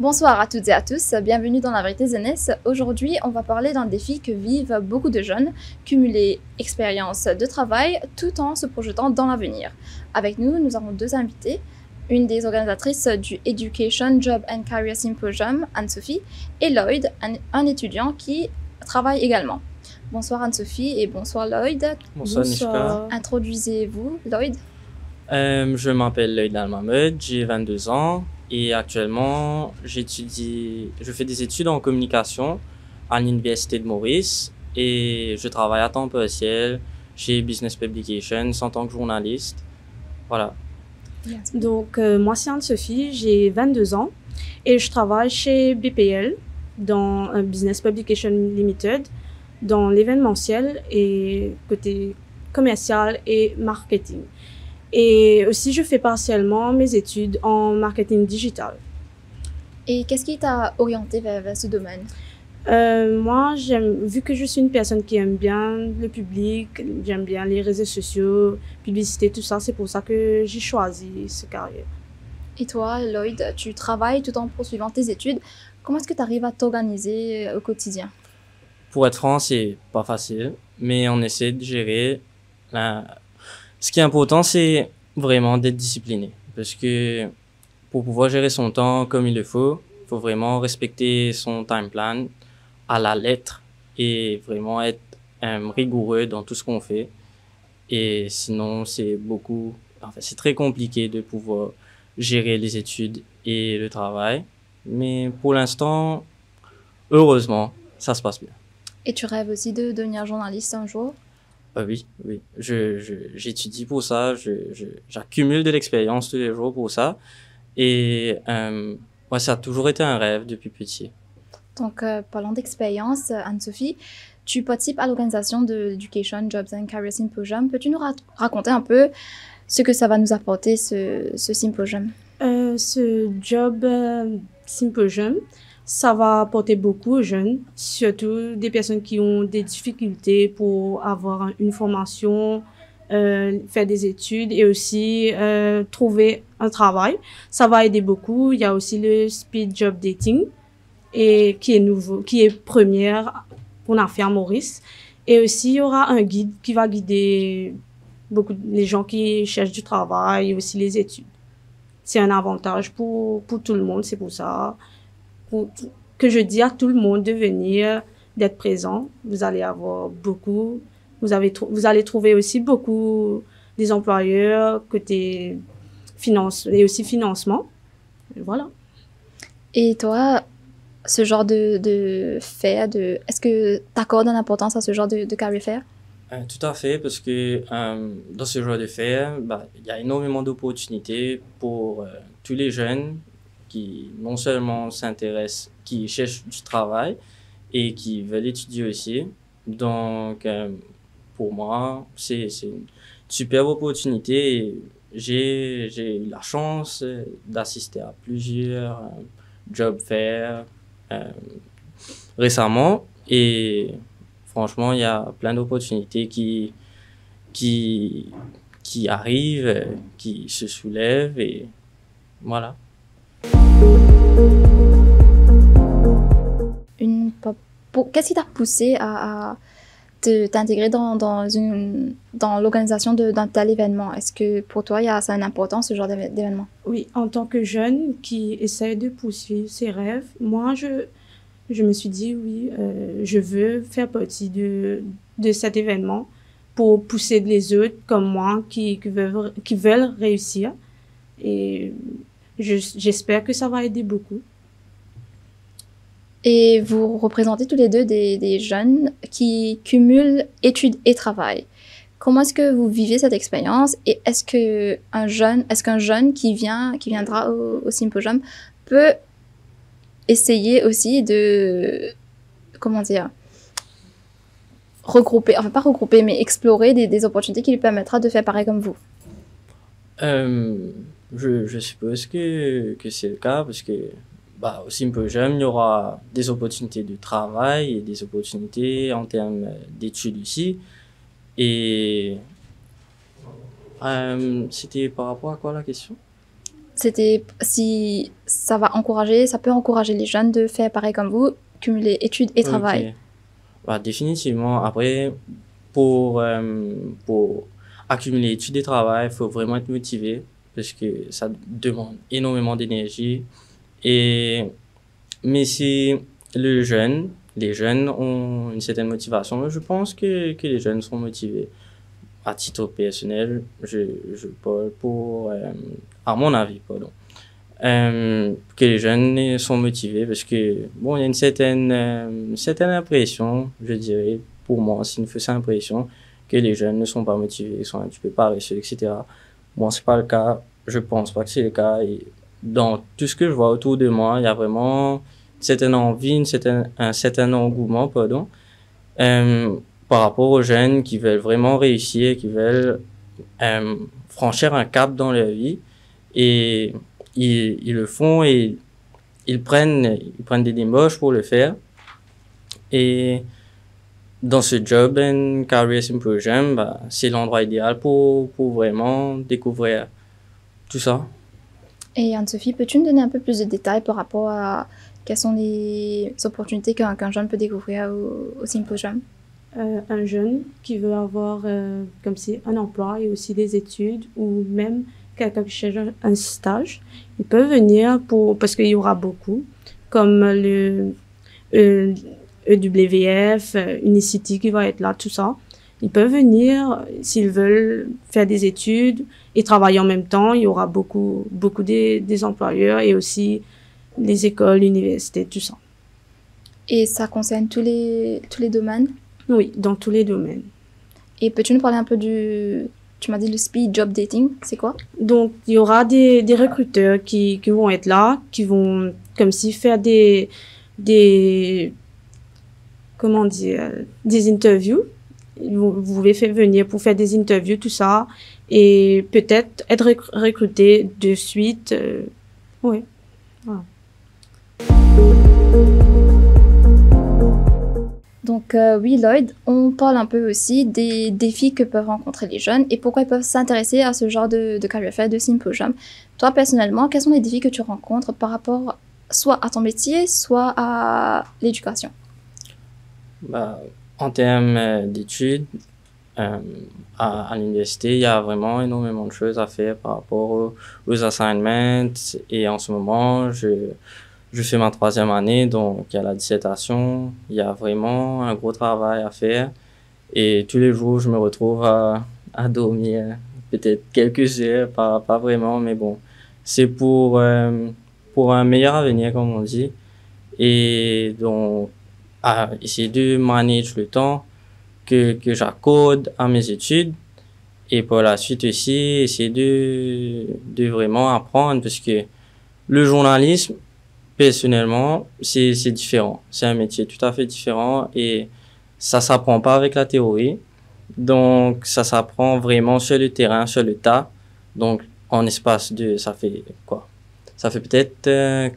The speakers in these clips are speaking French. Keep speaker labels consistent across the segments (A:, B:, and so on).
A: Bonsoir à toutes et à tous, bienvenue dans La Vérité Jeunesse. Aujourd'hui, on va parler d'un défi que vivent beaucoup de jeunes, cumuler expérience de travail tout en se projetant dans l'avenir. Avec nous, nous avons deux invités, une des organisatrices du Education, Job and Career Symposium, Anne-Sophie, et Lloyd, un étudiant qui travaille également. Bonsoir Anne-Sophie et bonsoir Lloyd.
B: Bonsoir Nishka.
A: Introduisez-vous, Lloyd.
B: Je m'appelle Lloyd Al-Mahmed, j'ai 22 ans et actuellement je fais des études en communication à l'Université de Maurice et je travaille à temps partiel chez Business Publications en tant que journaliste. Voilà.
C: Donc, moi, c'est Anne-Sophie, j'ai 22 ans et je travaille chez BPL dans un Business Publication Limited dans l'événementiel et côté commercial et marketing. Et aussi, je fais partiellement mes études en marketing digital.
A: Et qu'est-ce qui t'a orienté vers ce domaine?
C: Moi, vu que je suis une personne qui aime bien le public, j'aime bien les réseaux sociaux, publicité, tout ça, c'est pour ça que j'ai choisi cette carrière.
A: Et toi, Lloyd, tu travailles tout en poursuivant tes études. Comment est-ce que tu arrives à t'organiser au quotidien?
B: Pour être franc, c'est pas facile, mais on essaie de gérer. Ce qui est important, c'est vraiment d'être discipliné, parce que pour pouvoir gérer son temps comme il le faut vraiment respecter son time plan à la lettre et vraiment être rigoureux dans tout ce qu'on fait. Et sinon, c'est très compliqué de pouvoir gérer les études et le travail. Mais pour l'instant, heureusement, ça se passe bien.
A: Et tu rêves aussi de devenir journaliste un jour?
B: Oui. J'étudie pour ça. J'accumule de l'expérience tous les jours pour ça. Et moi, ça a toujours été un rêve depuis petit.
A: Donc, parlant d'expérience, Anne-Sophie, tu participes à l'organisation de l'Education, Jobs and Career Symposium. Peux-tu nous raconter un peu ce que ça va nous apporter, ce symposium?
C: Ce Job Symposium, ça va apporter beaucoup aux jeunes, surtout des personnes qui ont des difficultés pour avoir une formation, faire des études et aussi trouver un travail. Ça va aider beaucoup. Il y a aussi le Speed Job Dating et qui est nouveau, qui est première qu'on a fait à Maurice. Et aussi, il y aura un guide qui va guider beaucoup les gens qui cherchent du travail et aussi les études. C'est un avantage pour tout le monde. C'est pour ça que je dis à tout le monde de venir, d'être présent. Vous allez avoir beaucoup. Vous allez trouver aussi beaucoup des employeurs côté finance et aussi financement. Et voilà.
A: Et toi, ce genre de fair, est-ce que tu accordes une importance à ce genre de career fair?
B: Tout à fait, parce que dans ce genre de fair, il y a énormément d'opportunités pour tous les jeunes qui non seulement s'intéressent, qui cherchent du travail et qui veulent étudier aussi. Donc, pour moi, c'est une superbe opportunité et j'ai eu la chance d'assister à plusieurs job fairs récemment et franchement, il y a plein d'opportunités qui arrivent, qui se soulèvent et voilà.
A: Qu'est-ce qui t'a poussé à t'intégrer dans l'organisation d'un tel événement? Est-ce que pour toi, ça a une importance, ce genre d'événement?
C: Oui, en tant que jeune qui essaie de poursuivre ses rêves, moi, je me suis dit, oui, je veux faire partie de cet événement pour pousser les autres comme moi qui veulent réussir. Et j'espère que ça va aider beaucoup.
A: Et vous représentez tous les deux des jeunes qui cumulent études et travail. Comment est-ce que vous vivez cette expérience et est-ce qu'un jeune qui viendra au symposium peut essayer aussi de, regrouper, enfin pas regrouper, mais explorer des opportunités qui lui permettra de faire pareil comme vous?
B: Je suppose que c'est le cas parce que au symposium, il y aura des opportunités de travail et des opportunités en termes d'études aussi. Et c'était par rapport à quoi la question?
A: si ça ça peut encourager les jeunes de faire pareil comme vous, cumuler études et travail.
B: Ok. Bah, définitivement. Après, pour accumuler études et travail, il faut vraiment être motivé parce que ça demande énormément d'énergie. Et, mais si les jeunes ont une certaine motivation, je pense que les jeunes sont motivés. À titre personnel, je parle à mon avis, pardon. Que les jeunes sont motivés parce que, bon, il y a une certaine impression, je dirais, pour moi, c'est une fausse impression que les jeunes ne sont pas motivés, sont un petit peu paresseux, etc. Bon, c'est pas le cas. Je pense pas que c'est le cas. Et dans tout ce que je vois autour de moi, il y a vraiment une certaine envie, un certain engouement, pardon, euh, par rapport aux jeunes qui veulent vraiment réussir, qui veulent euh, franchir un cap dans leur vie. Et ils le font et ils prennent des débauches pour le faire. Et dans ce Job and Career Symposium, bah, c'est l'endroit idéal pour vraiment découvrir tout ça.
A: Et Anne-Sophie, peux-tu nous donner un peu plus de détails par rapport à quelles sont les opportunités qu'un jeune peut découvrir au symposium?
C: Un jeune qui veut avoir comme si un emploi et aussi des études ou même quelqu'un qui cherche un stage, il peut venir parce qu'il y aura beaucoup, comme EWF, Unicity qui va être là, tout ça. Ils peuvent venir s'ils veulent faire des études et travailler en même temps. Il y aura beaucoup des employeurs et aussi les écoles, universités, tout ça.
A: Et ça concerne tous les domaines?
C: Oui, dans tous les domaines.
A: Et peux-tu nous parler un peu tu m'as dit le speed job dating, c'est quoi?
C: Donc, il y aura des recruteurs qui vont être là, qui vont comme si faire comment dire, des interviews. Vous pouvez faire venir pour faire des interviews, tout ça, et peut-être être recruté de suite. Oui, voilà.
A: Donc oui, Lloyd, on parle un peu aussi des défis que peuvent rencontrer les jeunes et pourquoi ils peuvent s'intéresser à ce genre de career fair, de symposium. Toi, personnellement, quels sont les défis que tu rencontres par rapport soit à ton métier, soit à l'éducation?
B: Bah, en termes d'études, à l'université, il y a vraiment énormément de choses à faire par rapport aux assignments. Et en ce moment, je fais ma 3e année, donc il y a la dissertation. Il y a vraiment un gros travail à faire. Et tous les jours, je me retrouve à dormir peut-être quelques heures, pas vraiment, mais bon. C'est pour un meilleur avenir, comme on dit. Et donc, à essayer de manager le temps que j'accorde à mes études et par la suite aussi essayer de vraiment apprendre parce que le journalisme, personnellement, c'est différent. C'est un métier tout à fait différent et ça s'apprend pas avec la théorie. Donc, ça s'apprend vraiment sur le terrain, sur le tas. Donc, en espace ça fait quoi? Ça fait peut-être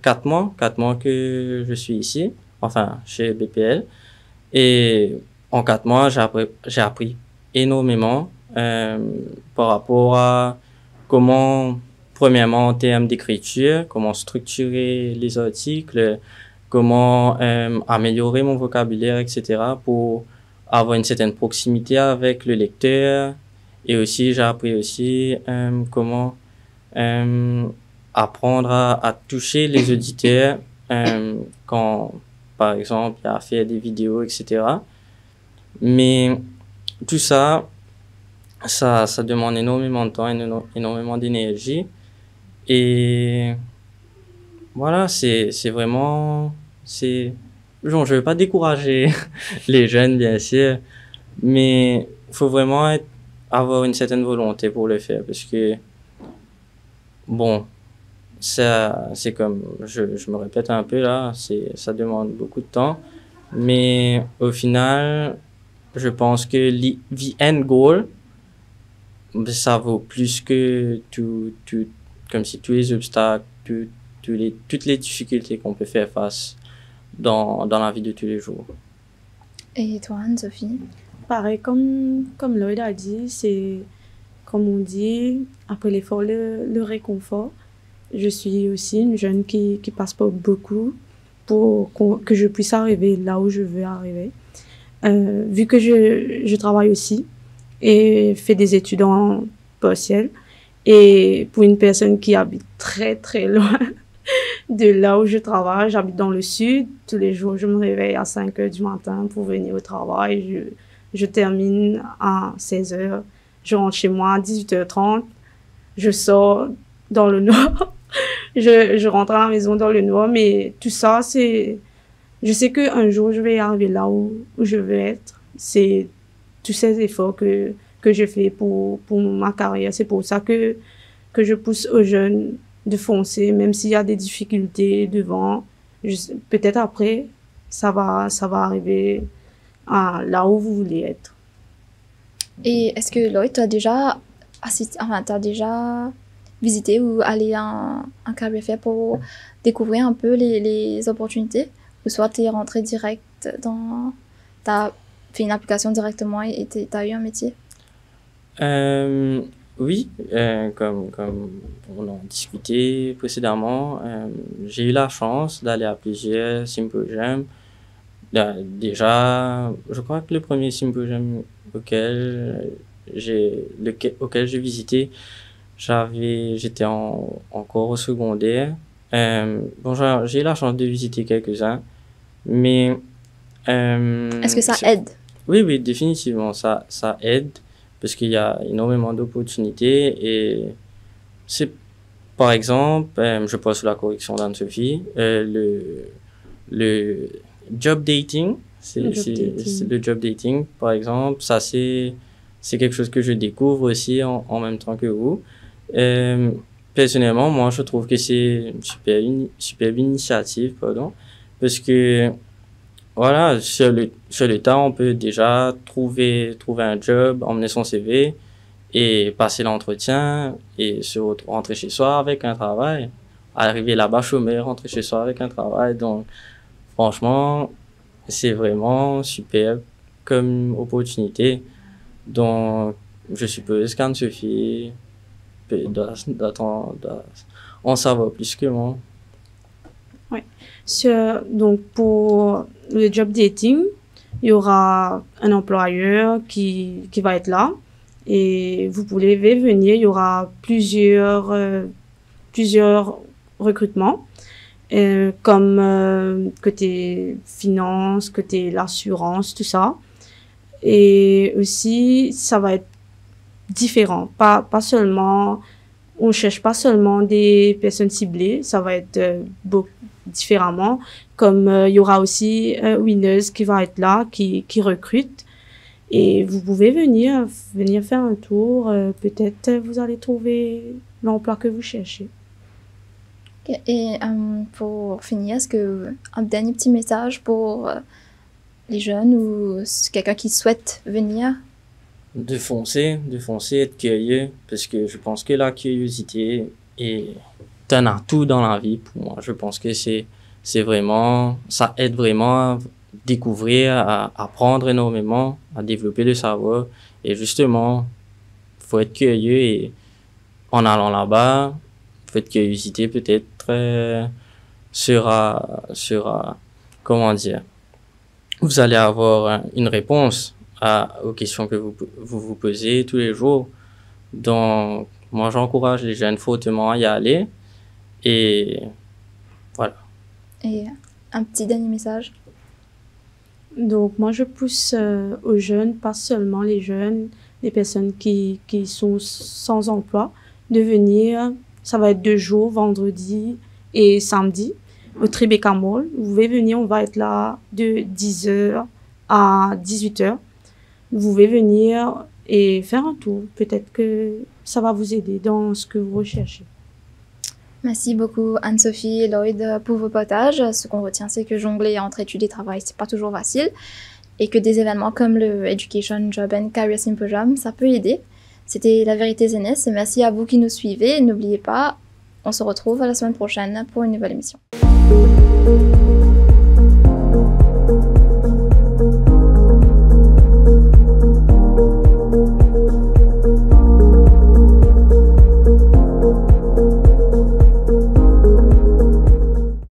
B: 4 mois que je suis ici, enfin, chez BPL. Et en 4 mois, j'ai appris énormément par rapport à comment, premièrement, en termes d'écriture, comment structurer les articles, comment améliorer mon vocabulaire, etc., pour avoir une certaine proximité avec le lecteur. Et aussi, j'ai appris aussi comment apprendre à toucher les auditeurs quand, par exemple, il y a à faire des vidéos, etc. Mais tout ça, ça demande énormément de temps, énormément d'énergie. Et voilà, c'est vraiment, genre, je veux pas décourager les jeunes, bien sûr, mais il faut vraiment avoir une certaine volonté pour le faire parce que, bon, c'est comme, je me répète un peu là, ça demande beaucoup de temps, mais au final, je pense que the end goal, ça vaut plus que comme si tous les obstacles, toutes les difficultés qu'on peut faire face dans la vie de tous les jours.
A: Et toi, Anne-Sophie?
C: Pareil, comme Lloyd a dit, c'est, comme on dit, après l'effort, le réconfort. Je suis aussi une jeune qui passe pas beaucoup pour que je puisse arriver là où je veux arriver. Vu que je travaille aussi et fais des études en partiel, et pour une personne qui habite très très loin de là où je travaille, j'habite dans le sud, tous les jours je me réveille à 5 heures du matin pour venir au travail, je termine à 16 heures, je rentre chez moi à 18h30, je sors dans le nord, je rentre à la maison dans le nord, mais tout ça c'est... Je sais qu'un jour, je vais arriver là où je veux être. C'est tous ces efforts que je fais pour ma carrière. C'est pour ça que je pousse aux jeunes de foncer, même s'il y a des difficultés devant. Peut-être après, ça va arriver à là où vous voulez être.
A: Et est-ce que Lloyd, tu as déjà visité ou allé à un career fair pour découvrir un peu les opportunités? Ou soit tu es rentré direct dans... Tu as fait une application directement et tu as eu un métier?
B: Oui, comme on en discutait précédemment, j'ai eu la chance d'aller à plusieurs symposiums. Déjà, je crois que le premier symposium auquel j'ai visité, j'étais encore au secondaire. J'ai eu la chance de visiter quelques-uns, mais...
A: Est-ce que ça aide?
B: Oui, définitivement, ça aide, parce qu'il y a énormément d'opportunités, et c'est, par exemple, je passe sous la correction d'Anne-Sophie, le job dating, le job dating, par exemple, ça c'est quelque chose que je découvre aussi en même temps que vous. Personnellement, moi, je trouve que c'est une superbe initiative, pardon, parce que, voilà, sur le temps, on peut déjà trouver un job, emmener son CV et passer l'entretien et rentrer chez soi avec un travail. Arriver là-bas chômeur, rentrer chez soi avec un travail. Donc, franchement, c'est vraiment superbe comme opportunité. Donc, je suppose qu'Anne-Sophie doit en savoir plus que moi.
C: Oui. Donc, pour le job dating, il y aura un employeur qui va être là et vous pouvez venir. Il y aura plusieurs recrutements, comme côté finance, côté l'assurance, tout ça. Et aussi, ça va être différent. Pas seulement, on cherche pas seulement des personnes ciblées, ça va être beaucoup différemment. Comme il y aura aussi Winners qui va être là, qui recrute. Et vous pouvez venir faire un tour. Peut-être vous allez trouver l'emploi que vous cherchez.
A: Et pour finir, est-ce que un dernier petit message pour les jeunes ou quelqu'un qui souhaite venir?
B: De foncer, être curieux, parce que je pense que la curiosité est un atout dans la vie pour moi. Je pense que c'est vraiment, ça aide vraiment à découvrir, à apprendre énormément, à développer le savoir. Et justement, faut être curieux, et en allant là-bas, votre curiosité peut-être sera, comment dire, vous allez avoir une réponse aux questions que vous posez tous les jours. Donc, moi, j'encourage les jeunes fortement à y aller. Et voilà.
A: Et un petit dernier message?
C: Donc, moi, je pousse aux jeunes, pas seulement les jeunes, les personnes qui sont sans emploi, de venir. Ça va être 2 jours, vendredi et samedi, au Tribeca Mall. Vous pouvez venir, on va être là de 10h à 18h. Vous pouvez venir et faire un tour. Peut-être que ça va vous aider dans ce que vous recherchez.
A: Merci beaucoup Anne-Sophie et Lloyd pour vos partages. Ce qu'on retient, c'est que jongler entre études et travail, c'est pas toujours facile, et que des événements comme le Education Job and Career Symposium, ça peut aider. C'était La Vérité Jeunesse et merci à vous qui nous suivez. N'oubliez pas, on se retrouve la semaine prochaine pour une nouvelle émission.